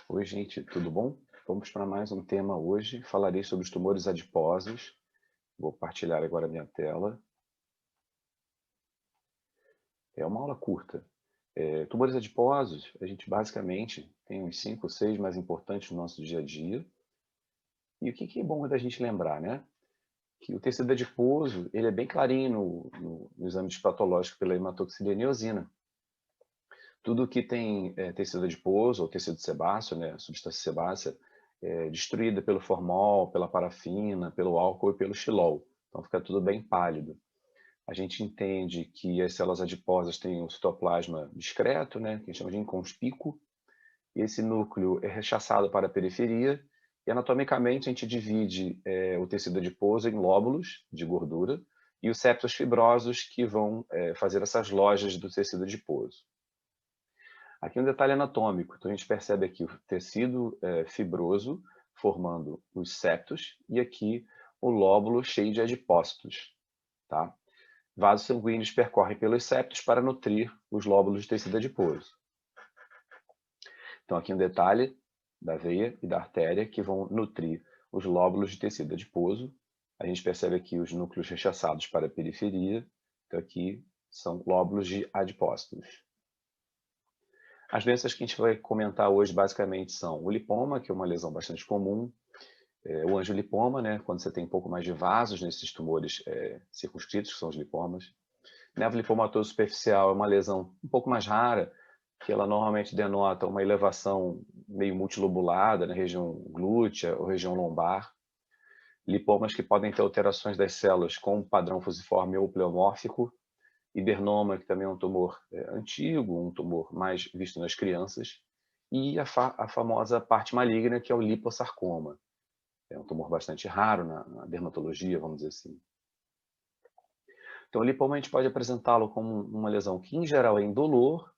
Oi, gente, tudo bom? Vamos para mais um tema hoje. Falarei sobre os tumores adiposos. Vou partilhar agora a minha tela. É uma aula curta. Tumores adiposos, a gente basicamente tem uns 5 ou 6 mais importantes no nosso dia a dia. E o que é bom da gente lembrar, né? Que o tecido adiposo, ele é bem clarinho no exame patológico pela hematoxilina e eosina. Tudo que tem tecido adiposo ou tecido sebáceo, né, substância sebácea, é destruída pelo formol, pela parafina, pelo álcool e pelo xilol. Então fica tudo bem pálido. A gente entende que as células adiposas têm um citoplasma discreto, né, que a gente chama de inconspícuo, e esse núcleo é rechaçado para a periferia, e anatomicamente a gente divide o tecido adiposo em lóbulos de gordura e os septos fibrosos que vão fazer essas lojas do tecido adiposo. Aqui um detalhe anatômico, então a gente percebe aqui o tecido fibroso formando os septos e aqui o lóbulo cheio de adipócitos, tá? Vasos sanguíneos percorrem pelos septos para nutrir os lóbulos de tecido adiposo. Então aqui um detalhe da veia e da artéria que vão nutrir os lóbulos de tecido adiposo. A gente percebe aqui os núcleos rechaçados para a periferia, então aqui são lóbulos de adipócitos. As doenças que a gente vai comentar hoje basicamente são o lipoma, que é uma lesão bastante comum, o angiolipoma, né, quando você tem um pouco mais de vasos nesses tumores circunscritos, que são os lipomas. Nevolipomatoso superficial é uma lesão um pouco mais rara, que ela normalmente denota uma elevação meio multilobulada na região glútea ou região lombar. Lipomas que podem ter alterações das células com padrão fusiforme ou pleomórfico, hibernoma, que também é um tumor antigo, um tumor mais visto nas crianças, e a famosa parte maligna, que é o lipossarcoma. É um tumor bastante raro na dermatologia, vamos dizer assim. Então, o lipoma a gente pode apresentá-lo como uma lesão que, em geral, é indolor,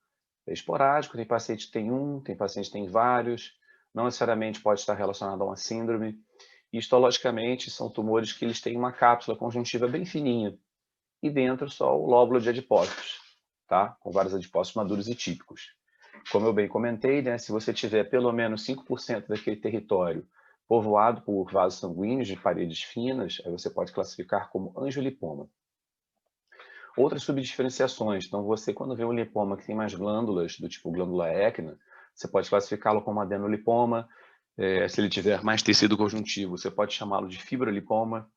é esporádico, tem paciente que tem um, tem paciente que tem vários, não necessariamente pode estar relacionado a uma síndrome. Histologicamente, são tumores que eles têm uma cápsula conjuntiva bem fininha, e dentro só o lóbulo de adipócitos, tá? Com vários adipócitos maduros e típicos. Como eu bem comentei, né, se você tiver pelo menos 5% daquele território povoado por vasos sanguíneos de paredes finas, aí você pode classificar como angiolipoma. Outras subdiferenciações, então você quando vê um lipoma que tem mais glândulas, do tipo glândula écna, você pode classificá-lo como adenolipoma. Se ele tiver mais tecido conjuntivo, você pode chamá-lo de fibrolipoma.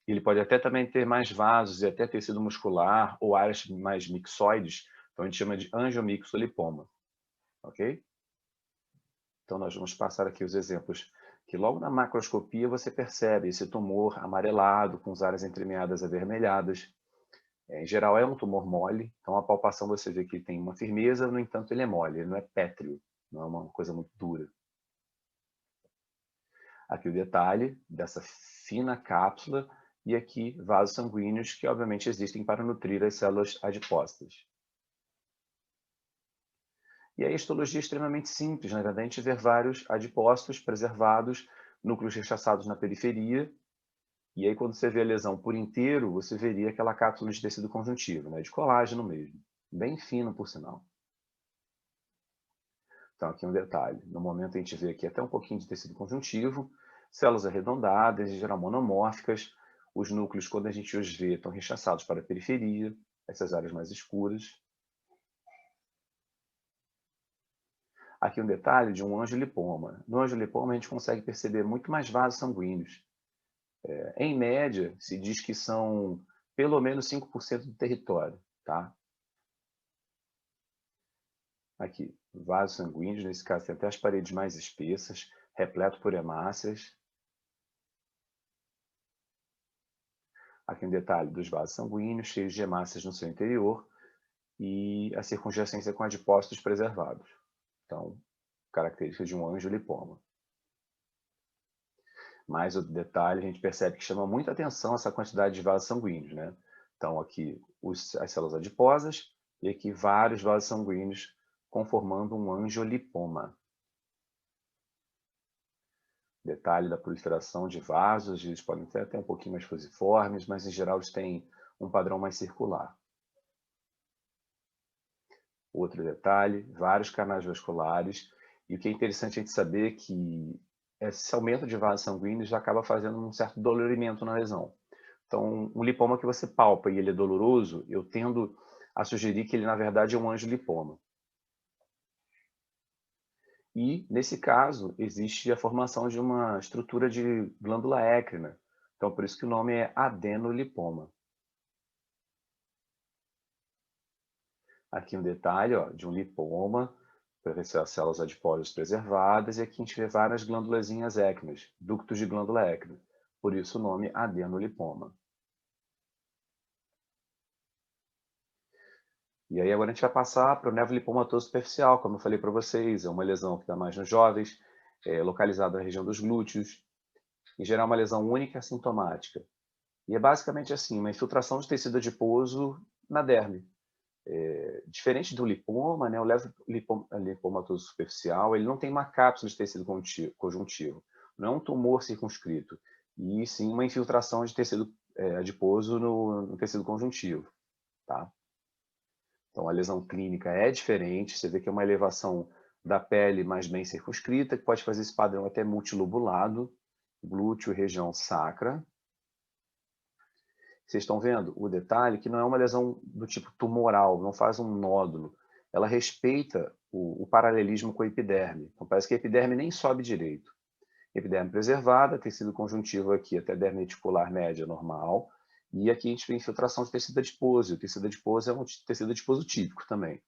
Ele pode até também ter mais vasos e até tecido muscular ou áreas mais mixoides, então a gente chama de angiomixolipoma, ok? Então nós vamos passar aqui os exemplos que logo na macroscopia você percebe esse tumor amarelado com as áreas entremeadas avermelhadas. Em geral é um tumor mole, então a palpação você vê que tem uma firmeza, no entanto ele é mole, ele não é pétreo, não é uma coisa muito dura. Aqui o detalhe dessa fina cápsula e aqui vasos sanguíneos que obviamente existem para nutrir as células adipócitas. E a histologia é extremamente simples, na verdade a gente vê vários adipócitos preservados, núcleos rechaçados na periferia, e aí quando você vê a lesão por inteiro, você veria aquela cápsula de tecido conjuntivo, né, de colágeno mesmo, bem fino por sinal. Então aqui um detalhe, no momento a gente vê aqui até um pouquinho de tecido conjuntivo, células arredondadas, em geral monomórficas, os núcleos quando a gente os vê estão rechaçados para a periferia, essas áreas mais escuras. Aqui um detalhe de um angiolipoma. No angiolipoma a gente consegue perceber muito mais vasos sanguíneos. Em média, se diz que são pelo menos 5% do território, tá? Aqui, vasos sanguíneos, nesse caso tem até as paredes mais espessas, repleto por hemácias. Aqui um detalhe dos vasos sanguíneos, cheios de hemácias no seu interior, e a circunjacência com adipócitos preservados. Então, característica de um angiolipoma. Mais outro detalhe, a gente percebe que chama muita atenção essa quantidade de vasos sanguíneos, né? Então, aqui as células adiposas e aqui vários vasos sanguíneos conformando um angiolipoma. Detalhe da proliferação de vasos, eles podem ser até um pouquinho mais fusiformes, mas em geral eles têm um padrão mais circular. Outro detalhe, vários canais vasculares E o que é interessante a gente saber é que esse aumento de vasos sanguíneos já acaba fazendo um certo dolorimento na lesão. Então, um lipoma que você palpa e ele é doloroso, eu tendo a sugerir que ele, na verdade, é um angiolipoma. E, nesse caso, existe a formação de uma estrutura de glândula écrina. Então, por isso que o nome é adenolipoma. Aqui um detalhe de um lipoma, para ver se as células adiposas preservadas, e aqui a gente vê várias glândulazinhas écrinas, ductos de glândula écrina. Por isso o nome adenolipoma. E aí agora a gente vai passar para o nevolipomatoso superficial, como eu falei para vocês, é uma lesão que dá mais nos jovens, localizada na região dos glúteos, em geral uma lesão única e assintomática. E é basicamente assim, uma infiltração de tecido adiposo na derme. Diferente do lipoma, né, o lipomatoso superficial, ele não tem uma cápsula de tecido conjuntivo, não é um tumor circunscrito, e sim uma infiltração de tecido adiposo no tecido conjuntivo. Tá? Então, a lesão clínica é diferente, você vê que é uma elevação da pele mais bem circunscrita, que pode fazer esse padrão até multilobulado, glúteo, região sacra. Vocês estão vendo o detalhe que não é uma lesão do tipo tumoral, não faz um nódulo. Ela respeita o paralelismo com a epiderme. Então, parece que a epiderme nem sobe direito. Epiderme preservada, tecido conjuntivo aqui até derme reticular média normal. E aqui a gente vê infiltração de tecido adiposo. O tecido adiposo é um tecido adiposo típico também.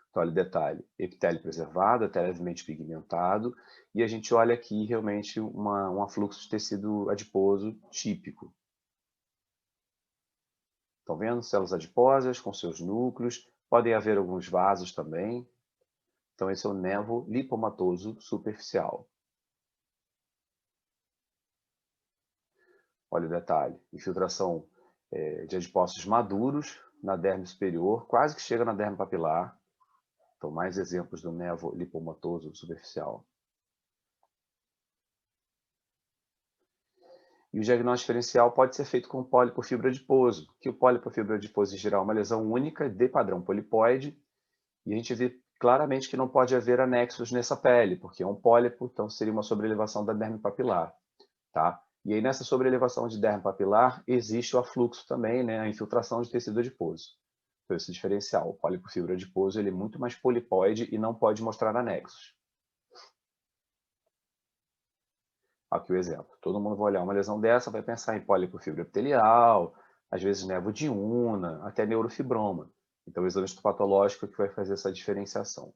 Então, olha o detalhe, epitélio preservado, até levemente pigmentado, e a gente olha aqui realmente um afluxo de tecido adiposo típico. Estão vendo? Células adiposas com seus núcleos, podem haver alguns vasos também. Então, esse é o nevolipomatoso superficial. Olha o detalhe, infiltração de adipócitos maduros na derme superior, quase que chega na derme papilar. Então, mais exemplos do nevolipomatoso superficial. E o diagnóstico diferencial pode ser feito com pólipo fibra adiposo, que o pólipo fibra adiposo em geral é uma lesão única de padrão polipoide, e a gente vê claramente que não pode haver anexos nessa pele, porque é um pólipo, então seria uma sobrelevação da derme papilar. Tá? E aí nessa sobrelevação de derme papilar existe o afluxo também, né, a infiltração de tecido adiposo. Então esse diferencial, o pólipo fibra adiposo, ele é muito mais polipoide e não pode mostrar anexos. Aqui o exemplo. Todo mundo vai olhar uma lesão dessa, vai pensar em pólipo fibra epitelial, às vezes nevo de una, até neurofibroma. Então, o exame histopatológico é que vai fazer essa diferenciação.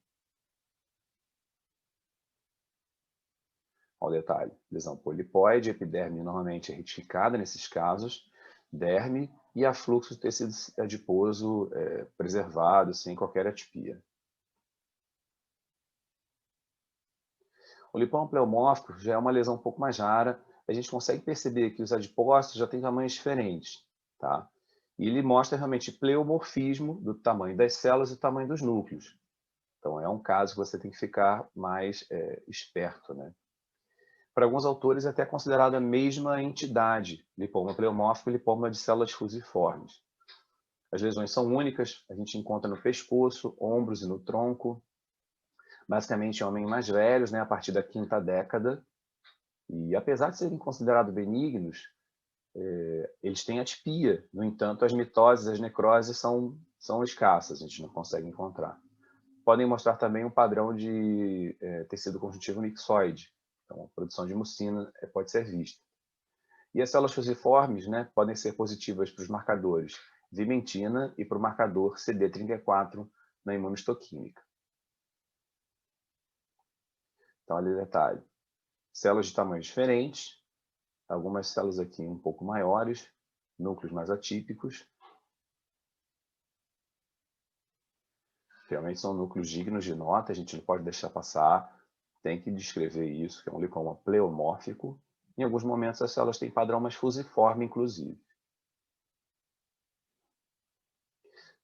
Olha o detalhe. Lesão polipoide, epiderme normalmente é retificada nesses casos, derme e afluxo de tecido adiposo preservado, sem qualquer atipia. O lipoma pleomórfico já é uma lesão um pouco mais rara. A gente consegue perceber que os adipócitos já têm tamanhos diferentes. Tá? E ele mostra realmente pleomorfismo do tamanho das células e do tamanho dos núcleos. Então, é um caso que você tem que ficar mais esperto. Né? Para alguns autores, é até considerado a mesma entidade, lipoma pleomórfico e lipoma de células fusiformes. As lesões são únicas, a gente encontra no pescoço, ombros e no tronco, basicamente em homens mais velhos, né, a partir da 5ª década. E apesar de serem considerados benignos, eles têm atipia. No entanto, as mitoses, as necroses são escassas, a gente não consegue encontrar. Podem mostrar também um padrão de tecido conjuntivo mixoide. Então, a produção de mucina pode ser vista. E as células fusiformes, né, podem ser positivas para os marcadores vimentina e para o marcador CD34 na imunistoquímica. Então, olha o detalhe. Células de tamanhos diferentes, algumas células aqui um pouco maiores, núcleos mais atípicos. Realmente são núcleos dignos de nota, a gente não pode deixar passar, tem que descrever isso, que é um lipoma pleomórfico. Em alguns momentos as células têm padrão mais fusiforme, inclusive.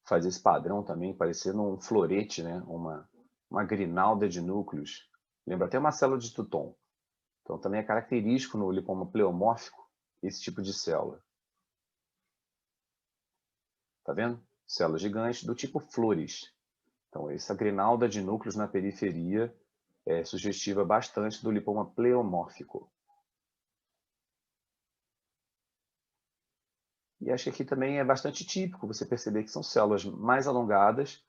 Faz esse padrão também parecendo um florete, né? uma grinalda de núcleos. Lembra até uma célula de Touton. Então também é característico no lipoma pleomórfico esse tipo de célula. Tá vendo? Células gigantes do tipo flores. Então, essa grinalda de núcleos na periferia é sugestiva bastante do lipoma pleomórfico. E acho que aqui também é bastante típico você perceber que são células mais alongadas,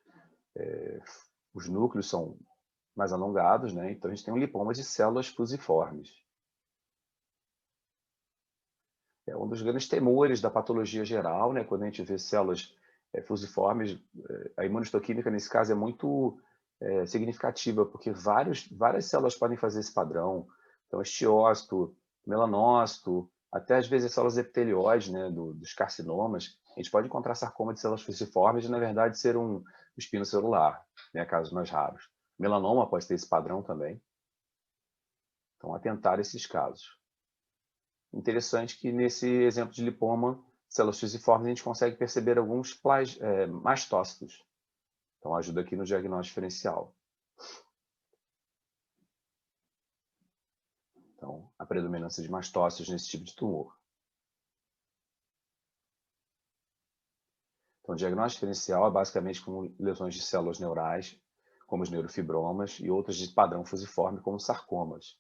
os núcleos são mais alongados, né? Então a gente tem um lipoma de células fusiformes. É um dos grandes temores da patologia geral, né? Quando a gente vê células fusiformes, a imunistoquímica nesse caso é muito significativa, porque várias células podem fazer esse padrão. Então, estiócito, melanócito, até às vezes células epitelióides, né, dos carcinomas, a gente pode encontrar sarcoma de células fusiformes e, na verdade, ser um espino celular, né, casos mais raros. Melanoma pode ter esse padrão também. Então, atentar a esses casos. Interessante que nesse exemplo de lipoma, células fusiformes, a gente consegue perceber alguns mastócitos. Então, ajuda aqui no diagnóstico diferencial. Então, a predominância de mastócitos nesse tipo de tumor. Então, o diagnóstico diferencial é basicamente com lesões de células neurais, como os neurofibromas, e outras de padrão fusiforme, como sarcomas.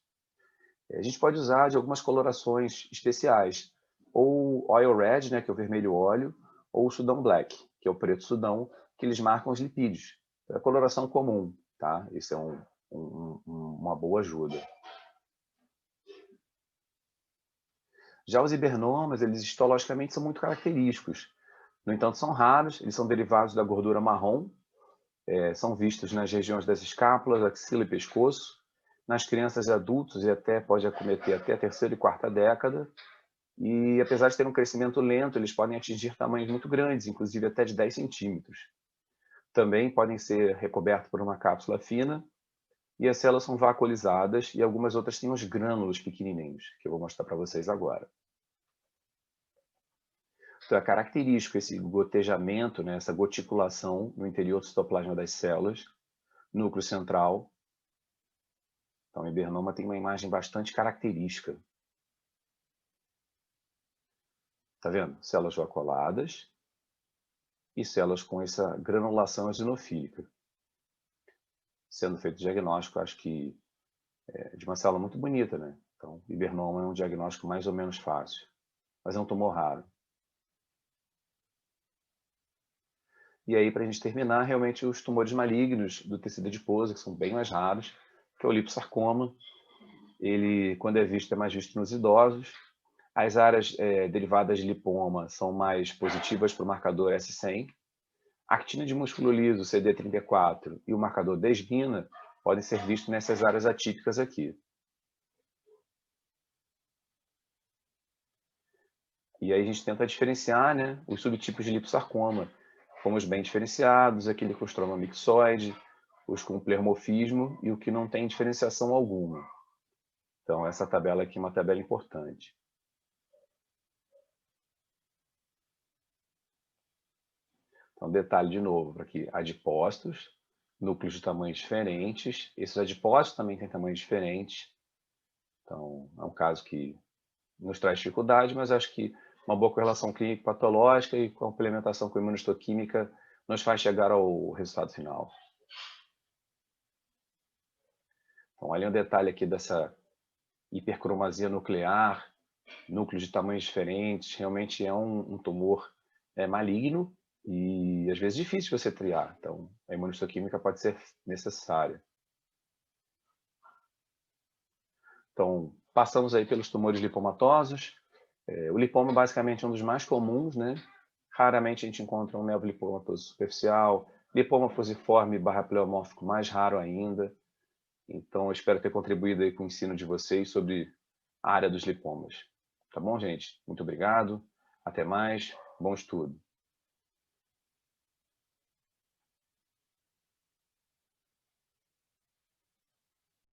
A gente pode usar de algumas colorações especiais, ou oil red, né, que é o vermelho óleo, ou o Sudan black, que é o preto Sudão, que eles marcam os lipídios. É a coloração comum, tá? Isso é uma boa ajuda. Já os hibernomas, eles histologicamente são muito característicos. No entanto, são raros, eles são derivados da gordura marrom, são vistos nas regiões das escápulas, axila e pescoço, nas crianças e adultos, e até pode acometer até a terceira e quarta década. E apesar de ter um crescimento lento, eles podem atingir tamanhos muito grandes, inclusive até de 10 centímetros. Também podem ser recobertos por uma cápsula fina, e as células são vacuolizadas, e algumas outras têm uns grânulos pequenininhos, que eu vou mostrar para vocês agora. Então, é característico esse gotejamento, né, essa goticulação no interior do citoplasma das células, núcleo central. Então, o hibernoma tem uma imagem bastante característica. Tá vendo? Células vacuoladas e células com essa granulação eosinofílica. Sendo feito o diagnóstico, acho que de uma célula muito bonita, né? Então, hibernoma é um diagnóstico mais ou menos fácil, mas é um tumor raro. E aí, para a gente terminar, realmente os tumores malignos do tecido adiposo, que são bem mais raros, que é o liposarcoma. Ele, quando é visto, é mais visto nos idosos. As áreas derivadas de lipoma são mais positivas para o marcador S100. A actina de músculo liso, CD34, e o marcador desmina podem ser vistos nessas áreas atípicas aqui. E aí a gente tenta diferenciar, né, os subtipos de liposarcoma, como os bem diferenciados, aquele com estroma mixoide, os com pleomorfismo e o que não tem diferenciação alguma. Então, essa tabela aqui é uma tabela importante. Então, detalhe de novo, para aqui, adipócitos, núcleos de tamanhos diferentes. Esses adipócitos também têm tamanhos diferentes. Então, é um caso que nos traz dificuldade, mas acho que uma boa correlação clínico-patológica e complementação com a imunistoquímica nos faz chegar ao resultado final. Então, olha um detalhe aqui dessa hipercromasia nuclear, núcleos de tamanhos diferentes, realmente é um tumor maligno e às vezes difícil de você triar. Então, a imunistoquímica pode ser necessária. Então, passamos aí pelos tumores lipomatosos. O lipoma basicamente é um dos mais comuns, né? Raramente a gente encontra um neoblipomatoso superficial, lipoma fusiforme / pleomórfico mais raro ainda. Então, eu espero ter contribuído aí com o ensino de vocês sobre a área dos lipomas. Tá bom, gente? Muito obrigado. Até mais. Bom estudo.